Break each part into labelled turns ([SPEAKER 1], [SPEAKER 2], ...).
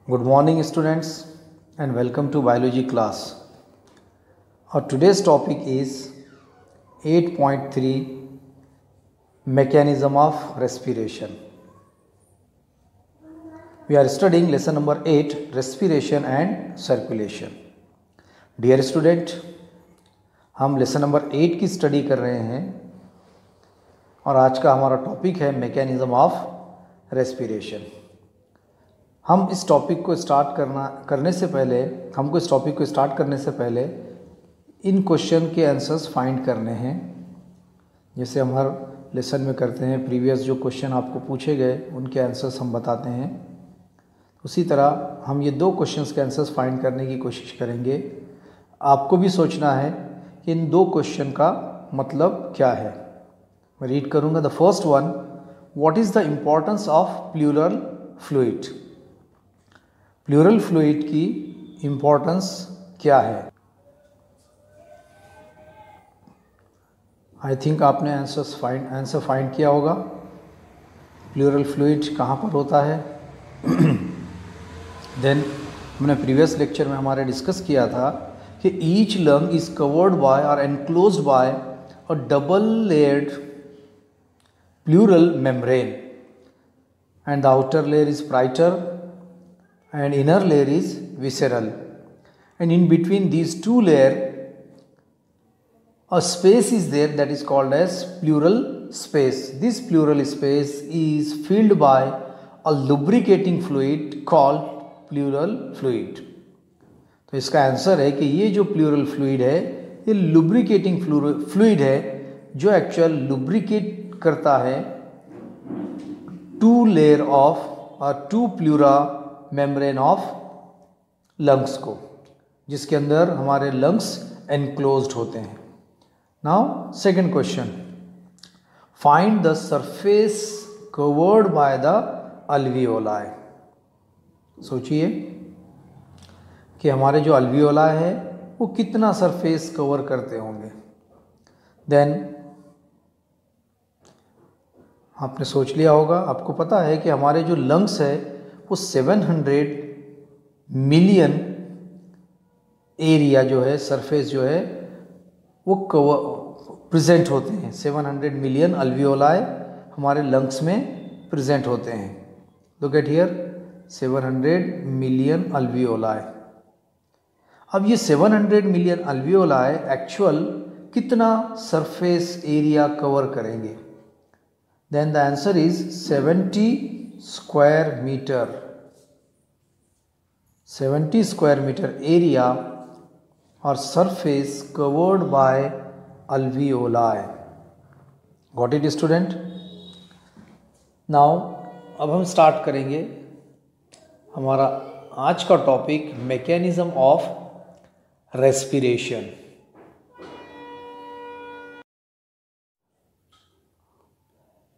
[SPEAKER 1] Good morning students and welcome to biology class. Our today's topic is 8.3 mechanism of respiration. We are studying lesson number 8 respiration and circulation. Dear student, हम lesson number 8 की study कर रहे हैं और आज का हमारा topic है मैकेनिज्म ऑफ रेस्पिरेशन. हम इस टॉपिक को स्टार्ट करने से पहले इन क्वेश्चन के आंसर्स फाइंड करने हैं. जैसे हम हर लेसन में करते हैं, प्रीवियस जो क्वेश्चन आपको पूछे गए उनके आंसर्स हम बताते हैं. उसी तरह हम ये दो क्वेश्चंस के आंसर्स फाइंड करने की कोशिश करेंगे. आपको भी सोचना है कि इन दो क्वेश्चन का मतलब क्या है. मैं रीड करूँगा. The first one, what is the importance of pleural fluid. Pleural fluid की इम्पोर्टेंस क्या है. आई थिंक आपने आंसर फाइंड किया होगा. प्लूरल फ्लूइड कहाँ पर होता है. देन हमने प्रीवियस लेक्चर में हमारे डिस्कस किया था कि each lung is covered by और enclosed by a double layered pleural membrane and the outer layer is parietal and inner layer is visceral, and in between these two layers a space is there that is called as pleural space. This pleural space is filled by a lubricating fluid called pleural fluid. तो इसका answer है कि ये जो pleural fluid है ये lubricating fluid है जो एक्चुअल लुब्रिकेट करता है टू लेयर ऑफ और two pleura membrane of lungs को, जिसके अंदर हमारे लंग्स एनक्लोज्ड होते हैं. Now second question, find the surface covered by the alveoli. सोचिए कि हमारे जो अल्वियोलाई है वो कितना सरफेस कवर करते होंगे. देन आपने सोच लिया होगा, आपको पता है कि हमारे जो लंग्स है वो 700 मिलियन एरिया जो है, सरफेस जो है वो कवर प्रेजेंट होते हैं. 700 मिलियन अल्वियोलाई हमारे लंग्स में प्रेजेंट होते हैं. Look at here, 700 million alveoli. अब ये 700 मिलियन अल्वियोलाई एक्चुअल कितना सरफेस एरिया कवर करेंगे. Then the answer is 70 square metre. 70 square metre area और surface covered by alveoli. Got it student. Now अब हम स्टार्ट करेंगे हमारा आज का topic mechanism of respiration.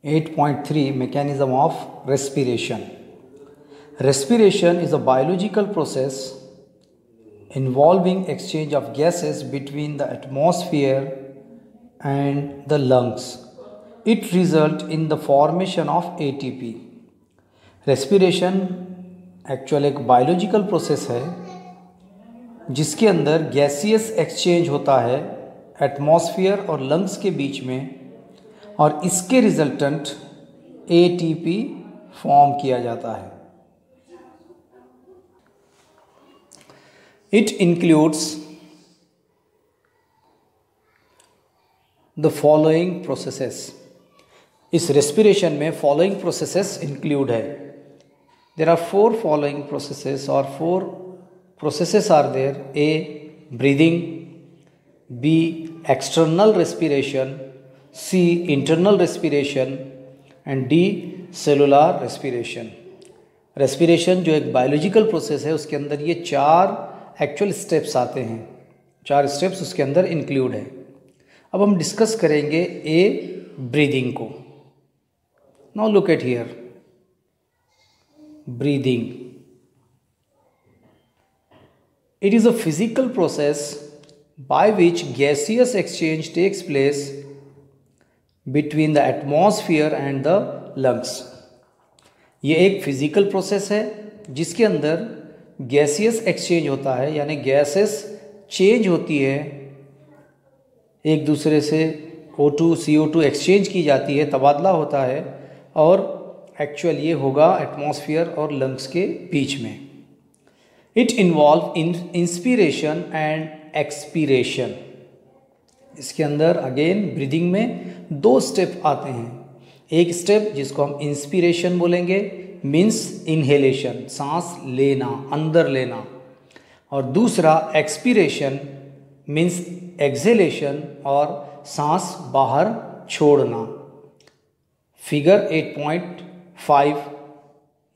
[SPEAKER 1] (8.3) mechanism of respiration. Respiration is a biological process involving exchange of gases between the atmosphere and the lungs. It results in the formation of ATP. Respiration actual एक biological process है जिसके अंदर gaseous exchange होता है atmosphere और lungs के बीच में, और इसके रिजल्टेंट ATP फॉर्म किया जाता है. It includes the following processes. इस रेस्पिरेशन में फॉलोइंग प्रोसेसेस इंक्लूड है. देयर आर 4 फॉलोइंग प्रोसेसेस और 4 processes are there. A, breathing. B, external respiration. C, internal respiration. And D, cellular respiration. Respiration जो एक biological process है उसके अंदर ये 4 एक्चुअल स्टेप्स आते हैं. 4 स्टेप्स उसके अंदर इंक्लूड है. अब हम डिस्कस करेंगे A, ब्रीदिंग को. Now look at here, breathing. It is a physical process by which gaseous exchange takes place between the atmosphere and the lungs. ये एक फिजिकल प्रोसेस है जिसके अंदर गैसियस एक्सचेंज होता है, यानी गैसेस चेंज होती है एक दूसरे से, O2 CO2 एक्सचेंज की जाती है, तबादला होता है, और एक्चुअल ये होगा एटमॉस्फेयर और लंग्स के बीच में। It involve in inspiration and expiration. इसके अंदर अगेन ब्रीदिंग में 2 स्टेप आते हैं। एक स्टेप जिसको हम इंस्पिरेशन बोलेंगे, मीन्स इनहेलेशन, सांस लेना, अंदर लेना, और दूसरा एक्सपीरेशन मीन्स एक्सहेलेशन, और सांस बाहर छोड़ना। फिगर 8.5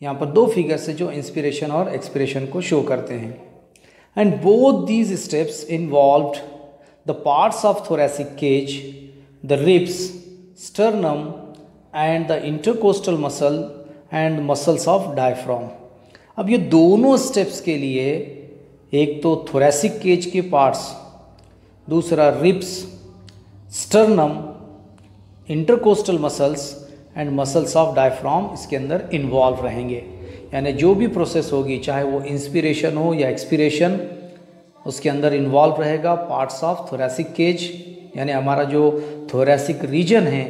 [SPEAKER 1] यहाँ पर 2 फिगर से जो इंस्पिरेशन और एक्सपिरेशन को शो करते हैं। And both these steps involved the parts of thoracic cage, the ribs, sternum and the intercostal muscle and muscles of diaphragm. अब ये दोनों स्टेप्स के लिए, एक तो थोरैसिक केज के पार्ट्स, दूसरा ribs, sternum, intercostal muscles and muscles of diaphragm इसके अंदर इन्वॉल्व रहेंगे। यानी जो भी प्रोसेस होगी, चाहे वो इंस्पिरेशन हो या एक्सपिरेशन, उसके अंदर इन्वॉल्व रहेगा पार्ट्स ऑफ थोरैसिक केज, यानी हमारा जो थोरैसिक रीजन है,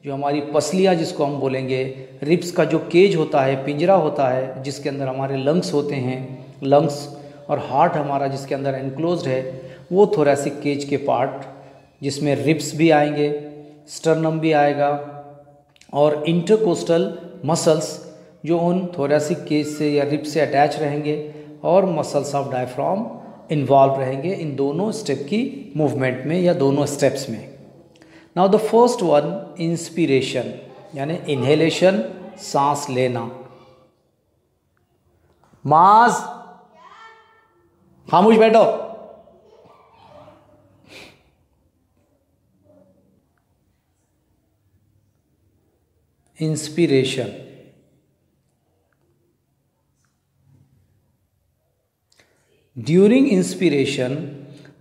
[SPEAKER 1] जो हमारी पसलियाँ जिसको हम बोलेंगे, रिब्स का जो केज होता है, पिंजरा होता है जिसके अंदर हमारे लंग्स होते हैं, लंग्स और हार्ट हमारा जिसके अंदर एनक्लोज्ड है, वो थोरैसिक केज के पार्ट, जिसमें रिब्स भी आएंगे, स्टर्नम भी आएगा, और इंटरकोस्टल मसल्स जो उन थोरैसिक केज से या रिब्स से अटैच रहेंगे, और मसल्स ऑफ डायफ्राम इन्वॉल्व रहेंगे इन दोनों स्टेप की मूवमेंट में या दोनों स्टेप्स में। Now the first one, inspiration यानी इनहेलेशन, सांस लेना। माज खामोश बैठो। Inspiration, during inspiration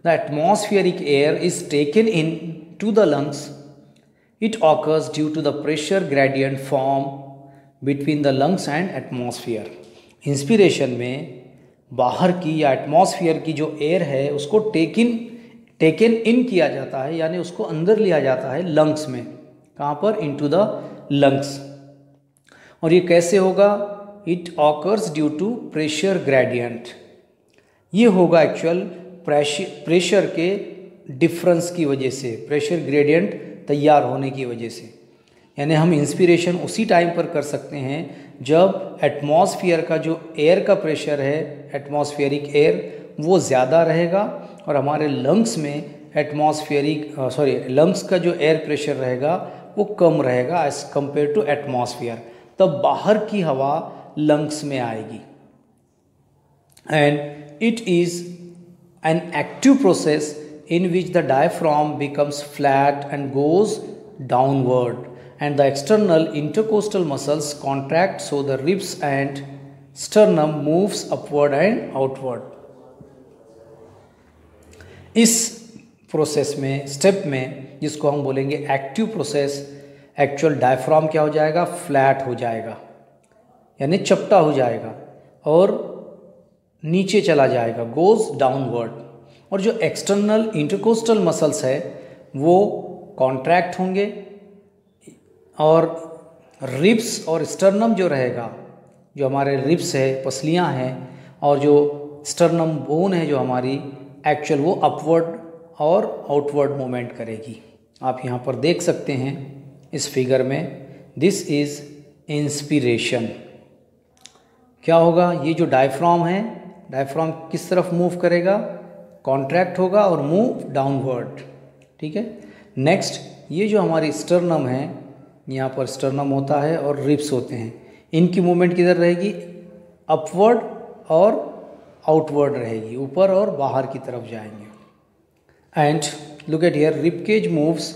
[SPEAKER 1] the atmospheric air is taken in to the lungs. It occurs due to the pressure gradient form between the lungs and atmosphere. Inspiration में बाहर की या एटमॉस्फेयर की जो एयर है उसको टेकन इन किया जाता है, यानी उसको अंदर लिया जाता है लंग्स में। कहाँ पर? Into the lungs. और ये कैसे होगा? It occurs due to pressure gradient. ये होगा एक्चुअल प्रेशर के डिफरेंस की वजह से, प्रेशर ग्रेडियंट तैयार होने की वजह से। यानी हम इंस्पिरेशन उसी टाइम पर कर सकते हैं जब एटमॉस्फेयर का जो एयर का प्रेशर है, एटमॉस्फेरिक एयर, वो ज़्यादा रहेगा, और हमारे लंग्स में लंग्स का जो एयर प्रेशर रहेगा वो कम रहेगा एज कंपेयर टू एटमॉस्फेयर। तब बाहर की हवा लंग्स में आएगी। And it is an active process in which the diaphragm becomes flat and goes downward, and the external intercostal muscles contract, so the ribs and sternum moves upward and outward. इस process में, step में, जिसको हम बोलेंगे active process, actual diaphragm क्या हो जाएगा? Flat हो जाएगा, यानी चपटा हो जाएगा और नीचे चला जाएगा, गोज डाउनवर्ड। और जो एक्सटर्नल इंटरकोस्टल मसल्स है वो कॉन्ट्रैक्ट होंगे, और रिब्स और स्टर्नम जो रहेगा, जो हमारे रिब्स है, पसलियां हैं, और जो स्टर्नम बोन है जो हमारी, एक्चुअल वो अपवर्ड और आउटवर्ड मूवमेंट करेगी। आप यहाँ पर देख सकते हैं इस फिगर में, दिस इज़ इंस्पिरेशन। क्या होगा? ये जो डायफ्राम है, डायफ्राम किस तरफ मूव करेगा? कॉन्ट्रैक्ट होगा और मूव डाउनवर्ड। ठीक है। नेक्स्ट, ये जो हमारी स्टर्नम है, यहाँ पर स्टर्नम होता है और रिब्स होते हैं, इनकी मूवमेंट किधर रहेगी? अपवर्ड और आउटवर्ड रहेगी, ऊपर और बाहर की तरफ जाएंगे। And look at here, rib cage moves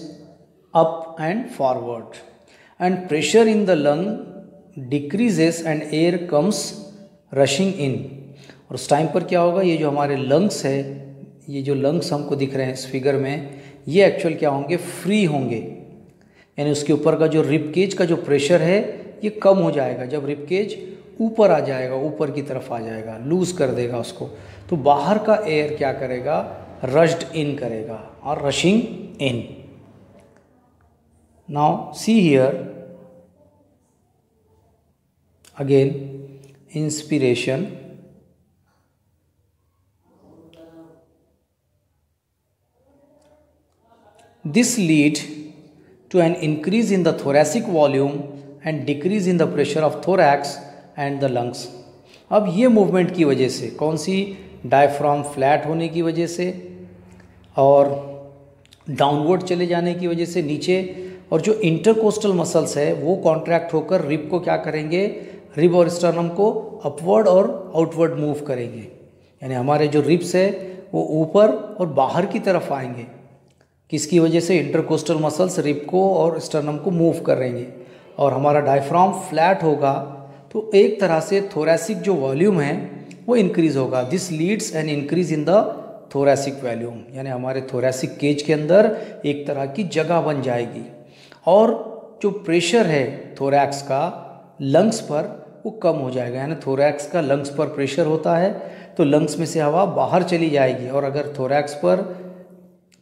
[SPEAKER 1] up and forward, and pressure in the lung decreases and air comes rushing in. और उस टाइम पर क्या होगा? ये जो हमारे लंग्स है, ये जो लंग्स हमको दिख रहे हैं इस फिगर में, ये एक्चुअल क्या होंगे? फ्री होंगे, यानी उसके ऊपर का जो रिब केज का जो प्रेशर है ये कम हो जाएगा। जब रिब केज ऊपर आ जाएगा, ऊपर की तरफ आ जाएगा, लूज कर देगा उसको। तो बाहर का एयर क्या करेगा, रश्ड इन करेगा और rushing in. Now see here again, inspiration, this lead to an increase in the thoracic volume and decrease in the pressure of thorax and the lungs। अब ये मूवमेंट की वजह से, कौन सी, डायफ्राम फ्लैट होने की वजह से और डाउनवर्ड चले जाने की वजह से नीचे, और जो इंटरकोस्टल मसल्स है वो कॉन्ट्रैक्ट होकर रिब को क्या करेंगे, रिब और स्टर्नम को अपवर्ड और आउटवर्ड मूव करेंगे। यानी हमारे जो रिब्स है वो ऊपर और बाहर की तरफ आएंगे। किसकी वजह से, इंटरकोस्टल मसल्स रिब को और स्टर्नम को मूव करेंगे। और हमारा डायफ्राम फ्लैट होगा तो एक तरह से थोरैसिक जो वॉल्यूम है वो इंक्रीज होगा। This leads an increase in the thoracic volume, यानी हमारे थोरैसिक केज के अंदर एक तरह की जगह बन जाएगी। और जो प्रेशर है थोरैक्स का लंग्स पर वो कम हो जाएगा। यानी थोरैक्स का लंग्स पर प्रेशर होता है तो लंग्स में से हवा बाहर चली जाएगी। और अगर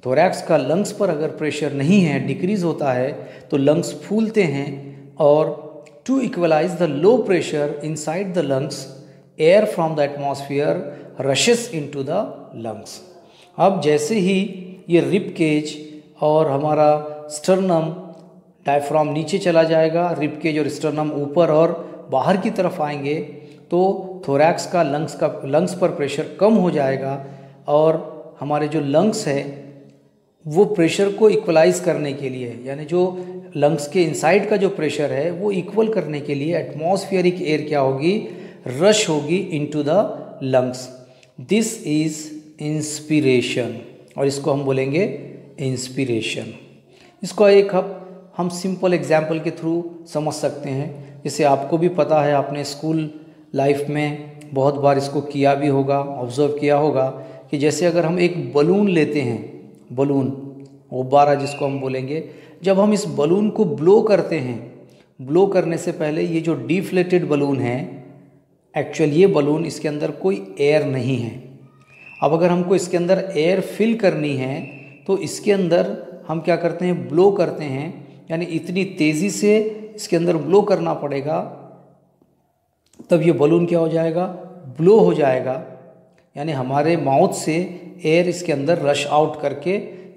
[SPEAKER 1] थोरैक्स का लंग्स पर अगर प्रेशर नहीं है, डिक्रीज होता है, तो लंग्स फूलते हैं। और to equalize the low pressure inside the lungs, air from the atmosphere rushes into the lungs. अब जैसे ही ये रिब केज और हमारा स्टर्नम, डायफ्राम नीचे चला जाएगा, रिब केज और स्टर्नम ऊपर और बाहर की तरफ आएंगे, तो थोरैक्स का लंग्स पर प्रेशर कम हो जाएगा। और हमारे जो लंग्स है वो प्रेशर को इक्वलाइज करने के लिए, यानी जो लंग्स के इनसाइड का जो प्रेशर है वो इक्वल करने के लिए एटमॉस्फेरिक एयर क्या होगी, रश होगी into the lungs. This is inspiration, और इसको हम बोलेंगे इंस्पिरेशन। इसको एक हम सिंपल एग्जाम्पल के थ्रू समझ सकते हैं। जैसे आपको भी पता है, आपने स्कूल लाइफ में बहुत बार इसको किया भी होगा, ऑब्जर्व किया होगा कि जैसे अगर हम एक बलून लेते हैं, बलून गुब्बारा जिसको हम बोलेंगे, जब हम इस बलून को ब्लो करते हैं, ब्लो करने से पहले ये जो डिफ्लेटेड बलून है, एक्चुअल ये बलून, इसके अंदर कोई एयर नहीं है। अब अगर हमको इसके अंदर एयर फिल करनी है तो इसके अंदर हम क्या करते हैं, ब्लो करते हैं। यानी इतनी तेज़ी से इसके अंदर ब्लो करना पड़ेगा, तब ये बलून क्या हो जाएगा, ब्लो हो जाएगा। यानी हमारे माउथ से एयर इसके अंदर रश आउट करके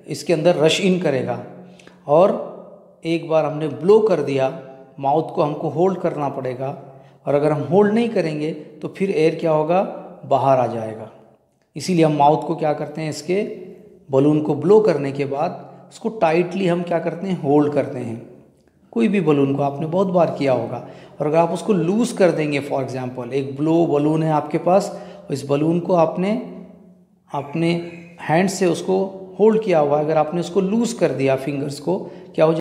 [SPEAKER 1] इसके अंदर रश इन करेगा। और एक बार हमने ब्लो कर दिया, माउथ को हमको होल्ड करना पड़ेगा। और अगर हम होल्ड नहीं करेंगे तो फिर एयर क्या होगा, बाहर आ जाएगा। इसीलिए हम माउथ को क्या करते हैं, इसके बलून को ब्लो करने के बाद उसको टाइटली हम क्या करते हैं, होल्ड करते हैं। कोई भी बलून को आपने बहुत बार किया होगा। और अगर आप उसको लूज़ कर देंगे, फॉर एग्जांपल एक ब्लो बलून है आपके पास, इस बलून को आपने अपने हैंड से उसको होल्ड किया हुआ है, अगर आपने उसको लूज़ कर दिया फिंगर्स को, क्या हो जाएगा,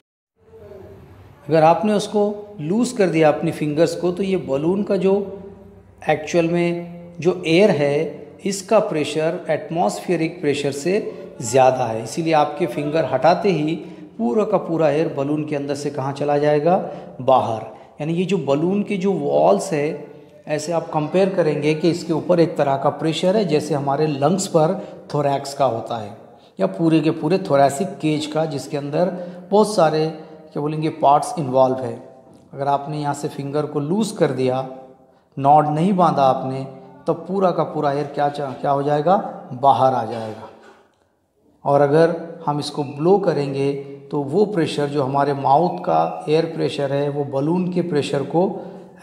[SPEAKER 1] अगर आपने उसको लूज़ कर दिया अपनी फिंगर्स को, तो ये बलून का जो एक्चुअल में जो एयर है इसका प्रेशर एटमॉस्फेरिक प्रेशर से ज़्यादा है। इसीलिए आपके फिंगर हटाते ही पूरा का पूरा एयर बलून के अंदर से कहाँ चला जाएगा, बाहर। यानी ये जो बलून की जो वॉल्स है, ऐसे आप कंपेयर करेंगे कि इसके ऊपर एक तरह का प्रेशर है जैसे हमारे लंग्स पर थोरैक्स का होता है, या पूरे के पूरे थोरैसिक केज का, जिसके अंदर बहुत सारे क्या बोलेंगे पार्ट्स इन्वॉल्व है। अगर आपने यहाँ से फिंगर को लूज़ कर दिया, नॉड नहीं बांधा आपने, तो पूरा का पूरा एयर क्या हो जाएगा, बाहर आ जाएगा। और अगर हम इसको ब्लो करेंगे तो वो प्रेशर जो हमारे माउथ का एयर प्रेशर है, वो बलून के प्रेशर को,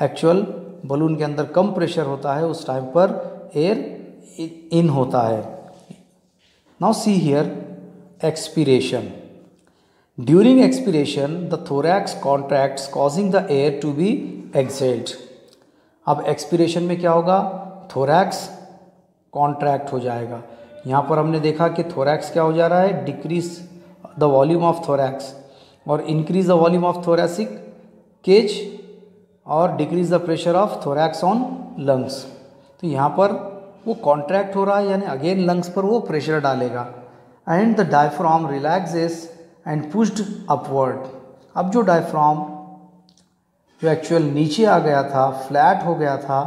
[SPEAKER 1] एक्चुअल बलून के अंदर कम प्रेशर होता है उस टाइम पर एयर इन होता है। Now see here expiration. During expiration the thorax contracts causing the air to be exhaled. अब एक्सपीरेशन में क्या होगा, थोरैक्स कॉन्ट्रैक्ट हो जाएगा। यहाँ पर हमने देखा कि थोरैक्स क्या हो जा रहा है, decrease the volume of thorax और increase the volume of thoracic cage और decrease the pressure of thorax on lungs. तो यहाँ पर वो कॉन्ट्रैक्ट हो रहा है, यानी अगेन लंग्स पर वो प्रेशर डालेगा। And the diaphragm relaxes and pushed upward. अब जो डायफ्राम जो एक्चुअल नीचे आ गया था, फ्लैट हो गया था,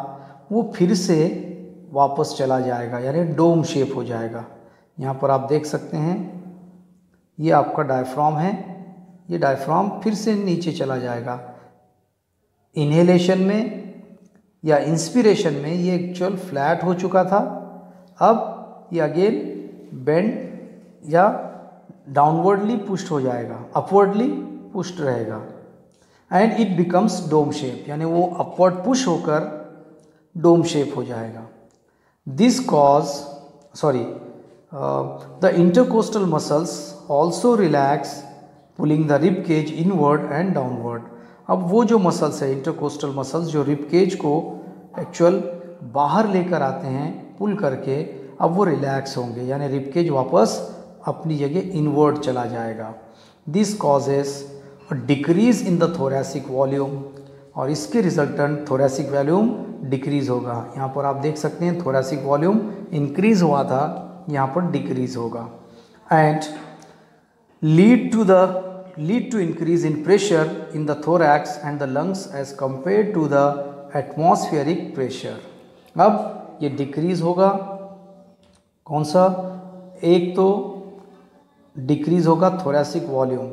[SPEAKER 1] वो फिर से वापस चला जाएगा, यानी डोम शेप हो जाएगा। यहाँ पर आप देख सकते हैं ये आपका डायफ्राम है, ये डायफ्राम फिर से नीचे चला जाएगा। इन्हेलेशन में या इंस्पिरेशन में ये एक्चुअल फ्लैट हो चुका था, अब ये अगेन बेंड या डाउनवर्डली पुश्ड हो जाएगा, अपवर्डली पुश्ड रहेगा and it becomes dome shape, यानी वो अपवर्ड पुश होकर डोम शेप हो जाएगा। This cause the intercostal muscles also relax pulling the rib cage inward and downward. अब वो जो मसल्स है इंटरकोस्टल मसल्स जो रिब केज को एक्चुअल बाहर लेकर आते हैं पुल करके, अब वो रिलैक्स होंगे, यानी रिब केज वापस अपनी जगह इनवर्ड चला जाएगा। This causes decrease in the thoracic volume, और इसके रिजल्टेंट थोरैसिक वॉल्यूम डिक्रीज होगा। यहाँ पर आप देख सकते हैं थोरैसिक वॉल्यूम इंक्रीज हुआ था, यहाँ पर डिक्रीज होगा and lead to increase in pressure in the thorax and the lungs as compared to the atmospheric pressure. अब ये डिक्रीज होगा, कौन सा? एक तो डिक्रीज होगा थोरैसिक वॉल्यूम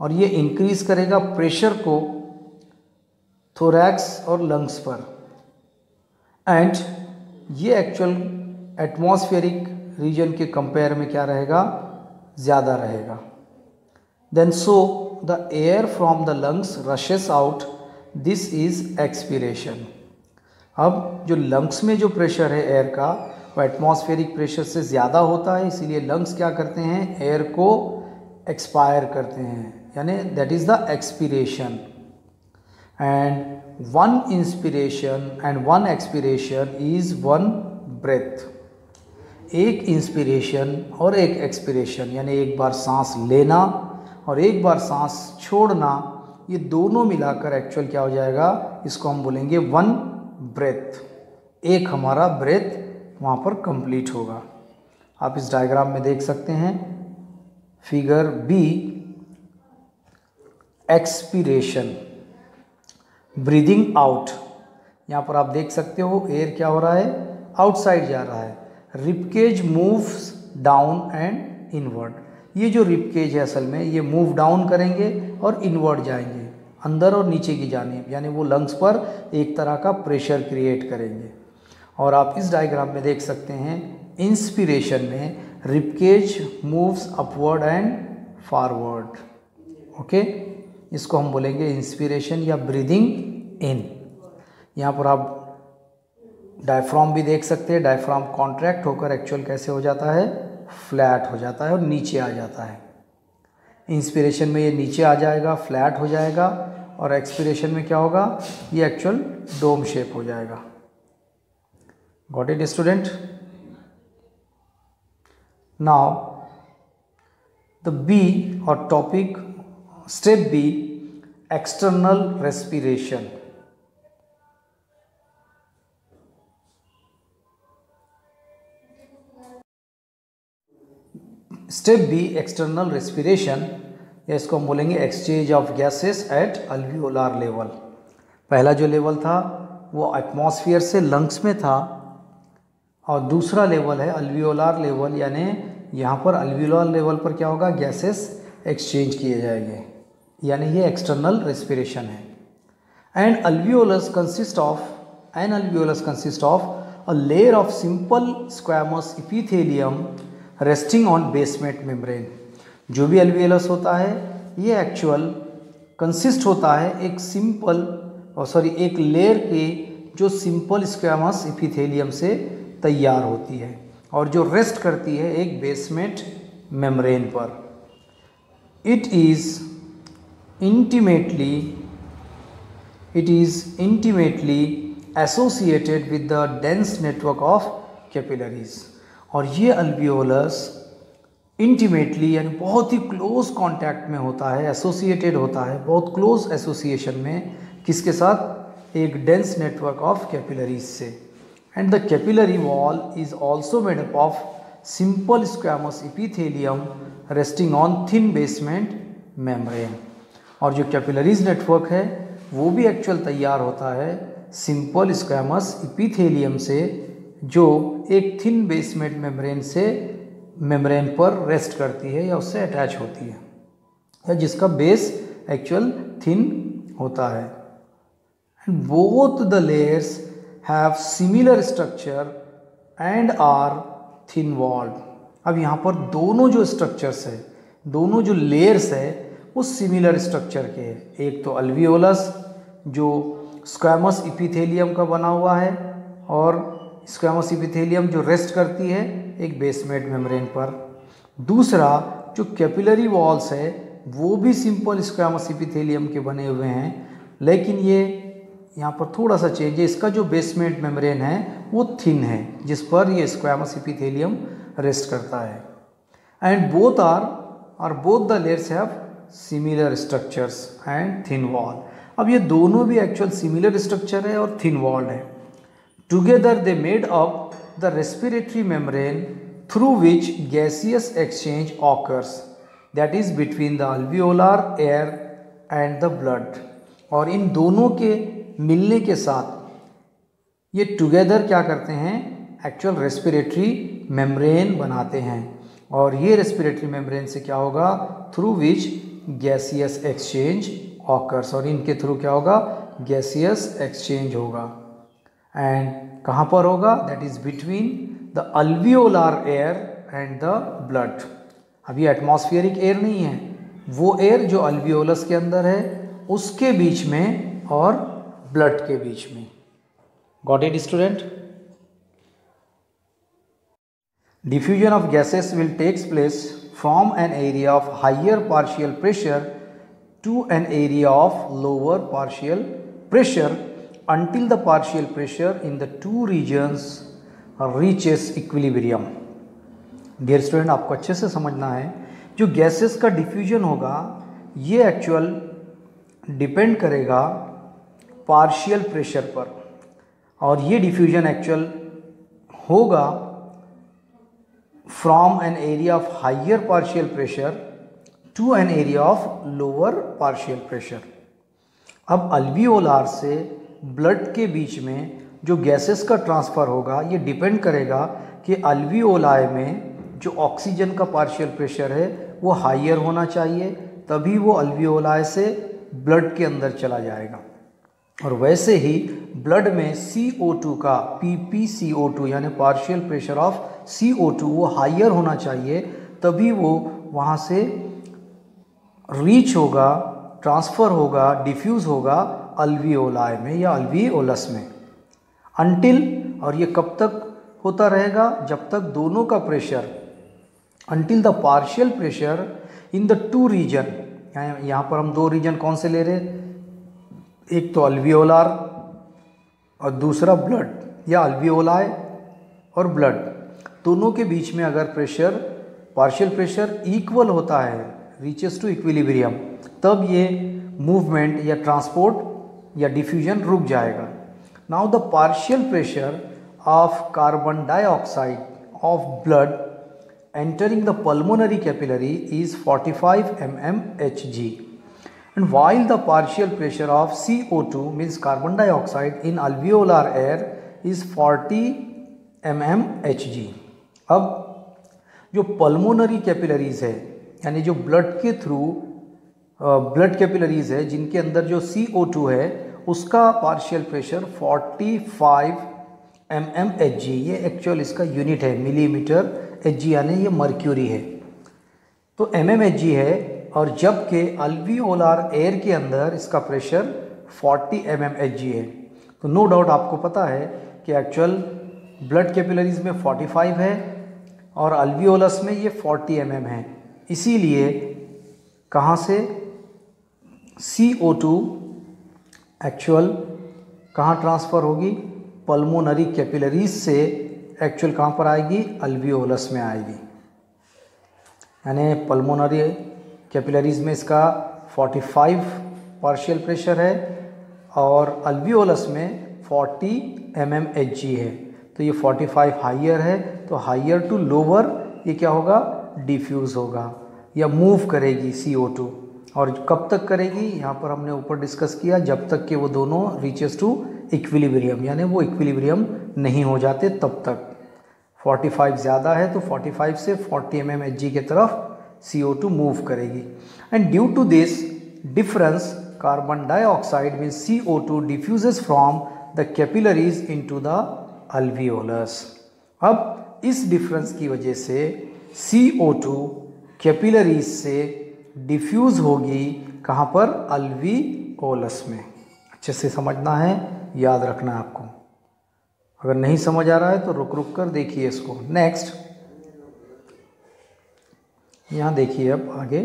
[SPEAKER 1] और ये इंक्रीज करेगा प्रेशर को थोरैक्स और लंग्स पर, एंड ये एक्चुअल एटमॉस्फेरिक रीजन के कंपेयर में क्या रहेगा? ज़्यादा रहेगा। Then so the air from the lungs rushes out, this is expiration. अब जो लंग्स में जो प्रेशर है एयर का, वो एटमॉस्फेरिक प्रेशर से ज़्यादा होता है, इसीलिए लंग्स क्या करते हैं? एयर को एक्सपायर करते हैं, यानी that is the expiration. And one inspiration and one expiration is one breath. एक इंस्पिरेशन और एक एक्सपीरेशन, यानी एक बार सांस लेना और एक बार सांस छोड़ना, ये दोनों मिलाकर एक्चुअल क्या हो जाएगा? इसको हम बोलेंगे वन ब्रेथ। एक हमारा ब्रेथ वहाँ पर कंप्लीट होगा। आप इस डायग्राम में देख सकते हैं figure B, expiration, breathing out. यहाँ पर आप देख सकते हो एयर क्या हो रहा है? आउटसाइड जा रहा है। Ribcage moves down and inward. ये जो रिबकेज है असल में ये मूव डाउन करेंगे और इनवर्ड जाएंगे, अंदर और नीचे की जानिब, यानी वो लंग्स पर एक तरह का प्रेशर क्रिएट करेंगे। और आप इस डायग्राम में देख सकते हैं इंस्पिरेशन में ribcage moves upward and forward. Okay, इसको हम बोलेंगे इंस्पिरेशन या ब्रीदिंग इन। यहाँ पर आप डायफ्राम भी देख सकते हैं, डायफ्राम कॉन्ट्रैक्ट होकर एक्चुअल कैसे हो जाता है? फ्लैट हो जाता है और नीचे आ जाता है। इंस्पिरेशन में ये नीचे आ जाएगा, फ्लैट हो जाएगा, और एक्सपिरेशन में क्या होगा? ये एक्चुअल डोम शेप हो जाएगा। Got it student? Now the B और topic step B, external respiration. Step B, external respiration, या इसको हम बोलेंगे exchange of gases at alveolar level. पहला जो लेवल था वो एटमॉस्फेयर से लंग्स में था, और दूसरा लेवल है अल्वियोलार लेवल, यानी यहाँ पर अल्वियोलार लेवल पर क्या होगा? गैसेस एक्सचेंज किए जाएंगे, यानी ये एक्सटर्नल रेस्पिरेशन है। And alveolus consist of a layer of simple squamous epithelium resting on basement membrane. जो भी अल्वियोलस होता है ये एक्चुअल कंसिस्ट होता है एक लेयर के जो सिंपल स्क्वैमस इपिथेलियम से तैयार होती है और जो रेस्ट करती है एक बेसमेंट मेम्ब्रेन पर। It is intimately associated with the dense network of capillaries। और ये अल्वियोलस इंटीमेटली यानी बहुत ही क्लोज कांटेक्ट में होता है, एसोसिएटेड होता है, बहुत क्लोज एसोसिएशन में किसके साथ? एक डेंस नेटवर्क ऑफ कैपिलरीज से। And the capillary wall is also made up of simple squamous epithelium resting on thin basement membrane. और जो कैपिलरीज नेटवर्क है वो भी एक्चुअल तैयार होता है सिंपल स्क्वैमस इपिथेलियम से, जो एक थिन बेसमेंट मेम्ब्रेन पर रेस्ट करती है या उससे अटैच होती है, या जिसका बेस एक्चुअल थिन होता है। And both the layers have similar structure and are thin walled. अब यहाँ पर दोनों जो स्ट्रक्चर्स है, दोनों जो लेयर्स है वो सिमिलर स्ट्रक्चर के हैं। एक तो अल्वियोलस जो स्क्वैमस इपिथेलियम का बना हुआ है, और स्क्वैमस इपिथेलियम जो रेस्ट करती है एक बेसमेंट मेम्ब्रेन पर। दूसरा जो कैपिलरी वॉल्स है वो भी सिंपल स्क्वैमस इपिथेलियम के बने हुए हैं, लेकिन ये यहाँ पर थोड़ा सा चेंज है, इसका जो बेसमेंट मेम्ब्रेन है वो थिन है, जिस पर ये स्क्वैमस इपिथेलियम रेस्ट करता है। And both the layers have similar structures and thin wall. अब ये दोनों भी एक्चुअल सिमिलर स्ट्रक्चर है और थिन वॉल है। Together they made up the respiratory membrane through which gaseous exchange occurs, that is between the alveolar air and the blood. और इन दोनों के मिलने के साथ ये टुगेदर क्या करते हैं, एक्चुअल रेस्पिरेटरी मेम्ब्रेन बनाते हैं। और ये रेस्पिरेटरी मेम्ब्रेन से क्या होगा, through which gaseous exchange occurs, और इनके थ्रू क्या होगा, गैसियस एक्सचेंज होगा। एंड कहाँ पर होगा, that is between the alveolar air and the blood. अब ये एटमॉस्फेरिक एयर नहीं है, वो एयर जो अल्वियोलस के अंदर है उसके बीच में और ब्लड के बीच में। Got it student? Diffusion of gases will takes place from an area of higher partial pressure to an area of lower partial pressure until the partial pressure in the two regions reaches equilibrium. Dear student, आपको अच्छे से समझना है, जो gases का diffusion होगा ये actual depend करेगा पार्शियल प्रेशर पर, और ये डिफ्यूजन एक्चुअल होगा from an area of higher partial pressure to an area of lower partial pressure. अब अल्वियोलार से ब्लड के बीच में जो गैसेस का ट्रांसफ़र होगा ये डिपेंड करेगा कि अल्वियोलाई में जो ऑक्सीजन का पार्शियल प्रेशर है वो हाइयर होना चाहिए, तभी वो अल्वियोलाई से ब्लड के अंदर चला जाएगा। और वैसे ही ब्लड में CO2 का PpCO2 यानी पार्शियल प्रेशर ऑफ CO2 वो हाइयर होना चाहिए, तभी वो वहाँ से रीच होगा, ट्रांसफ़र होगा, डिफ्यूज़ होगा अल्वियोलाई में या अल्वियोलस में। अंटिल, और ये कब तक होता रहेगा, जब तक दोनों का pressure, until the partial pressure in the two region, यहाँ पर हम दो रीजन कौन से ले रहे हैं, एक तो अल्वियोलार और दूसरा ब्लड, या अल्वियोलाई और ब्लड, दोनों के बीच में अगर प्रेशर, पार्शियल प्रेशर इक्वल होता है, रीचेस टू इक्विलिब्रियम, तब ये मूवमेंट या ट्रांसपोर्ट या डिफ्यूजन रुक जाएगा। Now the partial pressure of carbon dioxide of blood entering the pulmonary capillary is 45 mmHg, and while the partial pressure of CO2 means carbon dioxide in alveolar air is 40 mmHg। अब जो pulmonary capillaries है, यानी जो blood के through blood capillaries है जिनके अंदर जो CO2 है उसका पार्शियल प्रेशर 45 mmHg, ये एक्चुअल इसका यूनिट है, मिलीमीटर Hg यानी ये मर्क्यूरी है, तो mmHg है। और जबकि अल्वियोलार एयर के अंदर इसका प्रेशर 40 mmHg है, तो नो डाउट आपको पता है कि एक्चुअल ब्लड कैपिलरीज में 45 है और अल्वियोलस में ये 40 mm है। इसीलिए कहाँ से CO2 एक्चुअल कहाँ ट्रांसफ़र होगी, पल्मोनरी कैपिलरीज से एक्चुअल कहाँ पर आएगी, अल्वियोलस में आएगी। यानी पल्मोनरी कैपिलरीज में इसका 45 पार्शियल प्रेशर है और अल्वियोलस में 40 mmHg है, तो ये 45 हाइयर है, तो हाइयर टू लोअर ये क्या होगा, डिफ्यूज़ होगा या मूव करेगी CO2। और कब तक करेगी, यहाँ पर हमने ऊपर डिस्कस किया, जब तक कि वो दोनों रीचेस टू इक्विलिब्रियम, यानी वो इक्विलिब्रियम नहीं हो जाते तब तक। 45 ज़्यादा है तो 45 से 40 mmHg की तरफ CO2 मूव करेगी। And due to this difference carbon dioxide mean CO2 diffuses from the capillaries into the alveolus. अब इस डिफरेंस की वजह से CO2 कैपिलरीज से डिफ्यूज़ होगी कहाँ पर, अल्वियोलस में। अच्छे से समझना है, याद रखना है आपको। अगर नहीं समझ आ रहा है तो रुक रुक कर देखिए इसको। नेक्स्ट यहाँ देखिए अब आगे,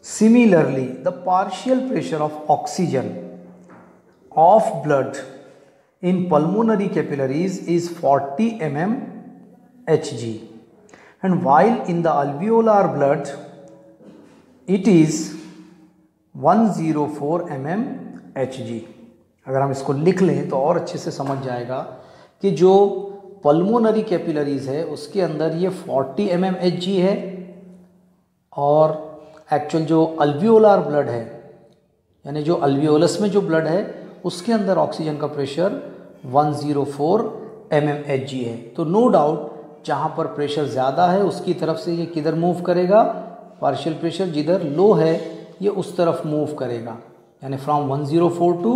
[SPEAKER 1] similarly the partial pressure of oxygen of blood in pulmonary capillaries is 40 mmHg, and while in the alveolar blood it is 104 mmHg। अगर हम इसको लिख लें तो और अच्छे से समझ जाएगा कि जो पल्मोनरी कैपिलरीज है उसके अंदर ये 40 mmHg है, और एक्चुअल जो अल्वियोलार ब्लड है, यानी जो अल्वियोलस में जो ब्लड है उसके अंदर ऑक्सीजन का प्रेशर 104 mmHg है। तो नो डाउट जहाँ पर प्रेशर ज़्यादा है उसकी तरफ से ये किधर मूव करेगा, पार्शियल प्रेशर जिधर लो है ये उस तरफ मूव करेगा, यानी फ्रॉम 104 टू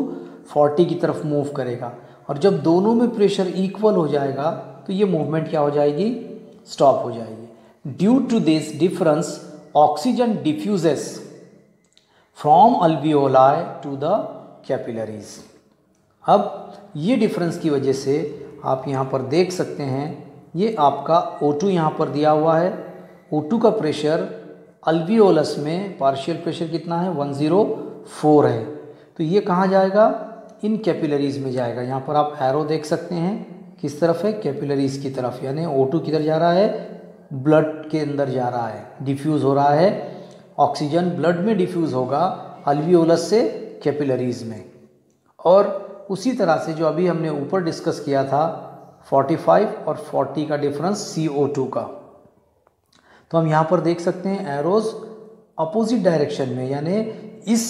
[SPEAKER 1] 40 की तरफ मूव करेगा। और जब दोनों में प्रेशर इक्वल हो जाएगा तो ये मूवमेंट क्या हो जाएगी, स्टॉप हो जाएगी। Due to this difference oxygen diffuses from alveoli to the capillaries. अब ये डिफरेंस की वजह से आप यहाँ पर देख सकते हैं, ये आपका O2 यहाँ पर दिया हुआ है। O2 का प्रेशर अल्वियोलस में पार्शियल प्रेशर कितना है, 104 है। तो ये कहाँ जाएगा, इन कैपिलरीज में जाएगा। यहाँ पर आप एरो देख सकते हैं, किस तरफ है, कैपिलरीज की तरफ, यानी O2 किधर जा रहा है, ब्लड के अंदर जा रहा है, डिफ्यूज़ हो रहा है। ऑक्सीजन ब्लड में डिफ्यूज़ होगा अल्वियोलस से कैपिलरीज में। और उसी तरह से जो अभी हमने ऊपर डिस्कस किया था 45 और 40 का डिफरेंस CO2 का, तो हम यहाँ पर देख सकते हैं एरोज अपोजिट डायरेक्शन में, यानी इस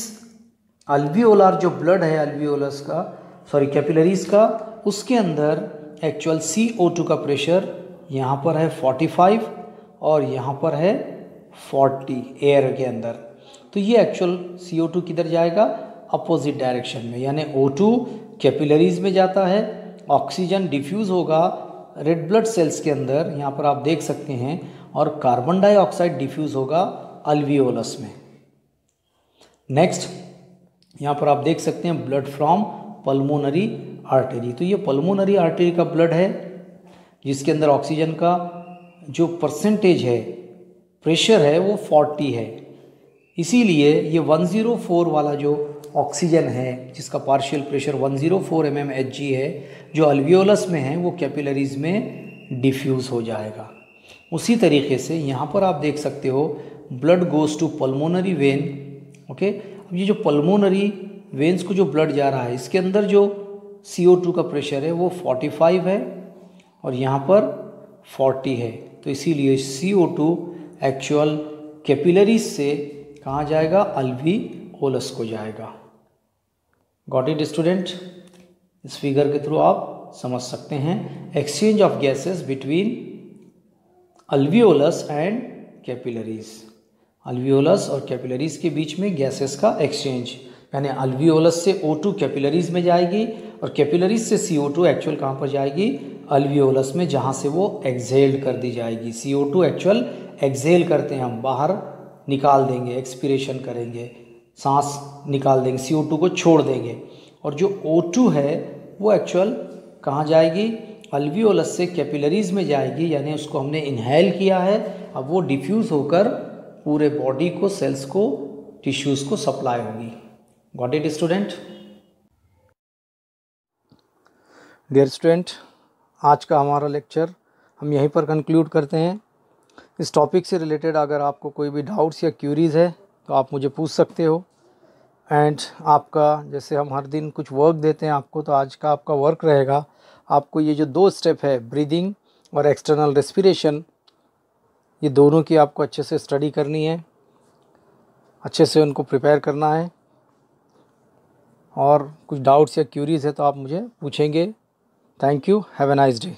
[SPEAKER 1] अल्वियोलार जो ब्लड है अल्वियोलस का, सॉरी कैपिलरीज का, उसके अंदर एक्चुअल CO2 का प्रेशर यहाँ पर है 45 और यहाँ पर है 40 एयर के अंदर। तो ये एक्चुअल CO2 किधर जाएगा, अपोजिट डायरेक्शन में, यानी O2 कैपिलरीज में जाता है, ऑक्सीजन डिफ्यूज़ होगा रेड ब्लड सेल्स के अंदर, यहाँ पर आप देख सकते हैं, और कार्बन डाइऑक्साइड डिफ्यूज़ होगा अल्वियोलस में। नेक्स्ट यहाँ पर आप देख सकते हैं ब्लड फ्रॉम पल्मोनरी आर्टरी। तो ये पल्मोनरी आर्टरी का ब्लड है जिसके अंदर ऑक्सीजन का जो परसेंटेज है, प्रेशर है, वो 40 है। इसीलिए ये 104 वाला जो ऑक्सीजन है जिसका पार्शियल प्रेशर 104 mmHg है, जो अल्वियोलस में है, वो कैपिलरीज में डिफ्यूज़ हो जाएगा। उसी तरीके से यहाँ पर आप देख सकते हो blood goes to pulmonary vein. Okay, अब ये जो पल्मोनरी वेन्स को जो ब्लड जा रहा है, इसके अंदर जो CO2 का प्रेशर है वो 45 है और यहाँ पर 40 है। तो इसीलिए CO2 एक्चुअल कैपिलरीज से कहाँ जाएगा, अल्वियोलस को जाएगा। Got it student? इस फिगर के थ्रू आप समझ सकते हैं exchange of gases between alveolus and capillaries. Alveolus और कैपिलरीज के बीच में गैसेस का एक्सचेंज, यानी अल्वियोलस से O2 कैपिलरीज में जाएगी और कैपिलरीज से CO2 एक्चुअल कहाँ पर जाएगी, अल्वियोलस में, जहाँ से वो एक्सहेल्ड कर दी जाएगी। CO2 एक्चुअल एक्सहेल करते हैं, हम बाहर निकाल देंगे, एक्सपीरेशन करेंगे, सांस निकाल देंगे, CO2 को छोड़ देंगे। और जो O2 है वो एक्चुअल कहाँ जाएगी, अल्वियोलस से कैपिलरीज में जाएगी, यानी उसको हमने इनहेल किया है। अब वो डिफ्यूज़ होकर पूरे बॉडी को, सेल्स को, टिश्यूज़ को सप्लाई होगी। Got it student? Dear student, आज का हमारा लेक्चर हम यहीं पर कंक्लूड करते हैं। इस टॉपिक से रिलेटेड अगर आपको कोई भी डाउट्स या क्यूरीज़ है तो आप मुझे पूछ सकते हो। एंड आपका, जैसे हम हर दिन कुछ वर्क देते हैं आपको, तो आज का आपका वर्क रहेगा, आपको ये जो 2 स्टेप है, ब्रीदिंग और एक्सटर्नल रेस्पिरेशन, ये दोनों की आपको अच्छे से स्टडी करनी है, अच्छे से उनको प्रिपेयर करना है, और कुछ डाउट्स या क्यूरीज है तो आप मुझे पूछेंगे। Thank you, have a nice day.